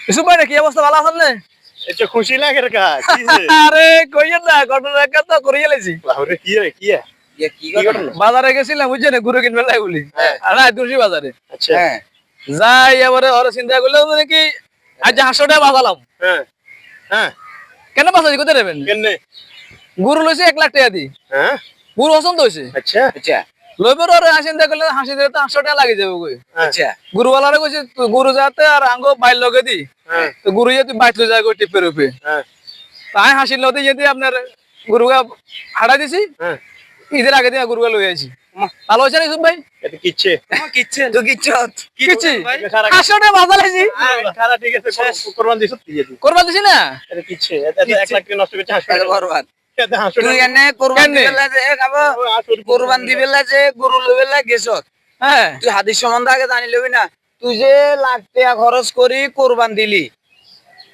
কিছু ভাই কি অবস্থা ভালো আছেন না? এটা খুশি লাগে রে কা কি রে? আরে কইয়েন না ঘটনা একটা তো করিয়ে লেছি। বাবরে কি রে কি কি ঘটনা? বাজারে গেছিলাম বুঝছেন গরু কিনবে লাই বলি। হ্যাঁ। আর না তুলসী বাজারে। আচ্ছা হ্যাঁ যাই এবারে ওরা চিন্তা করলাম মানে কি আজ 500 টাকা বাজালাম। হ্যাঁ হ্যাঁ কেন বাজারি কোথায় নেবেন? কেনে গরু লইছে 1 লাখ টাকা দি। হ্যাঁ গরু পছন্দ হইছে। আচ্ছা আচ্ছা লইবার ওরে চিন্তা করলে হাসি দিলে তো 500 টাকা লাগি যাবে কই। আচ্ছা গরুওয়ালারে কইছে তুই গরু যাতে আর আঙ্গো বাইর লগে দি। হ্যাঁ তো গরু ইয়ে তুই বাইর লই যায় কই টিপের উপরে। হ্যাঁ তাই হাসির লতে যদি আপনার গরুগা হাড়া দিছি হ্যাঁ ঈদের আগে দিয়ে গরুগা লই আইছি ভালো হয়েছে না ইসুফ ভাই এটা কিচ্ছে কিচ্ছেন তো কিচ্ছত কিচ্ছি সারা 500 টাকা বাজার লাইছি সারা ঠিক আছে কোরবান দিছ তুই যেদি করবা দিছি না এটা কিচ্ছে এটা 1 লাখ টাকা নষ্ট করছে হাসপাতাল বরবাদ এটা হাসপাতাল তুই এনে কোরবান কেনে? দিবেলা যে খাবো কোরবান দিবেলা যে গরু লইবেলা গেছত হ্যাঁ তুই হাদিস সম্বন্ধে আগে জানি লবি না তুই যে লাখ টাকা খরচ করি কোরবান দিলি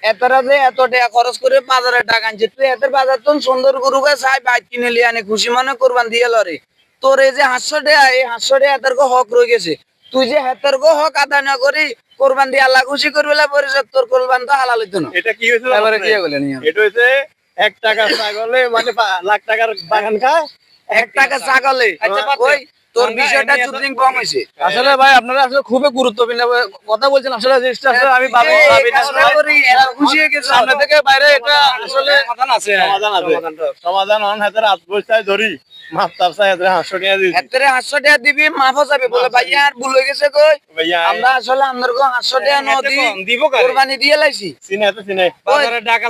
এতটা যে এত টাকা খরচ করে বাজারে টাকা আনছে তুই এত বাজার তো সুন্দর গরু গাছ চাই বাইক কিনে লিয়ে আনে খুশি মনে কোরবান দিয়ে লরে তোর এই যে 500 টাকা এই 500 টাকা এতর্ক হক রয়ে গেছে তুই যে হেতর্ক হক আদায় না করি কোরবান দিয়ে আল্লাহ খুশি করবিলা পরিষদ তোর কোরবান তো হালাল হইতো না এটা কি হইছে এবারে কি বলেন এটা হইছে 1 টাকা ছাগলে মানে লাখ টাকার বাগান খায় 1 টাকা ছাগলে আচ্ছা, ওই তোর বিষয়টা চুদিন কম হইছে আসলে ভাই আপনারা আসলে খুবই গুরুত্বপূর্ণ কথা বলছেন আসলে জিনিসটা আসলে আমি ভাবি না আসলে খুশি হয়ে গেছে সামনে থেকে বাইরে এটা আসলে সমাধান আছে সমাধান আছে সমাধান অন হাতের হাত বসায় ধরি মাপ তাপ চাই হাতের 500 টাকা দিই এতরে 500 টাকা দিবি মাফ যাবে বলে ভাইয়া আর ভুল হয়ে গেছে কই ভাইয়া আমরা আসলে আমরাকে 500 টাকা নদী দিব কারে কুরবানি দিয়ে লাইছি সিনে তো সিনে বাজারে টাকা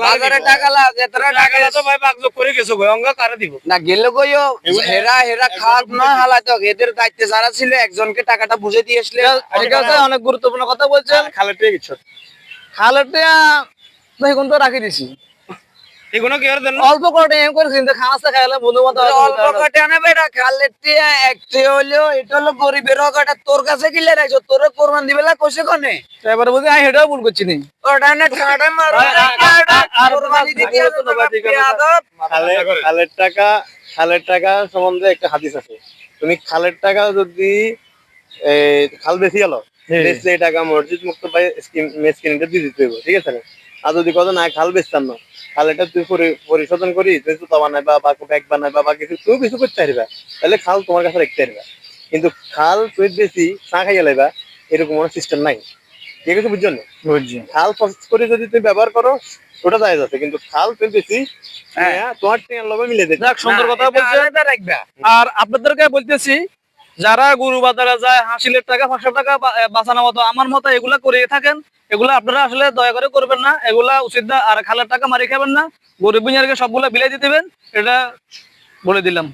লাগ এতরা টাকা তো ভাই বাগজো করে গেছো ভাই অঙ্গ কারে দিব না গেলে কইও হেরা হেরা খাত না হালাতো এদের দায়িত্বে যারা ছিল একজনকে টাকাটা বুঝে দিয়ে আসলে ঠিক আছে অনেক গুরুত্বপূর্ণ কথা বলছেন খালে টেকে গেছো খালেতে দেখুন তো রাখি দিছি এগুলো কি আর দেন অল্প করে এম করে চিন্তা খাওয়া খাইলে বন্ধু বান্ধব অল্প কটে না বেটা খালের টিয়া একটে হইলো এটা হলো গরিবের হকটা তোর কাছে কিলে রাখছো তোর কোরবান দিবেলা কইছে কোনে এবারে বুঝি আমি হেটাও ভুল করছি নি ওটা না ঠাডা মারো আর কোরবানি দিতে খালের টাকা সম্বন্ধে একটা হাদিস আছে তুমি খালের টাকা যদি খাল বেশি গেল বেচলে এই টাকা মসজিদ মুক্ত পাই স্কিমটা দিয়ে দিতে হবে ঠিক আছে আর যদি কত না খাল বেচতাম না খালটা তুই পরিশোধন করি তুই জুতা বানাইবা বা ব্যাগ বানাইবা বা কিছু তুই কিছু করতে পারবা তাহলে খাল তোমার কাছে রাখতে পারবা কিন্তু খাল তুই বেশি চা খাইয়া লাইবা এরকম কোনো সিস্টেম নাই ঠিক আছে বুঝছো না বুঝছি খাল প্রসেস করে যদি তুমি ব্যবহার করো ওটা যায় যাচ্ছে কিন্তু খাল তুই বেশি তোমার টেন লবে মিলে দেবে যাক সুন্দর কথা বলছেন রাখবা আর আপনাদেরকে বলতেছি যারা গরু বাজারে যায় হাসিলের টাকা 500 টাকা বাঁচানোর মতো আমার মতো এগুলা করে থাকেন এগুলা আপনারা আসলে দয়া করে করবেন না এগুলা উচিত না আর খালের টাকা মারি খাবেন না গরিব বিনিয়ারকে সবগুলা বিলাই দিতে দেবেন এটা বলে দিলাম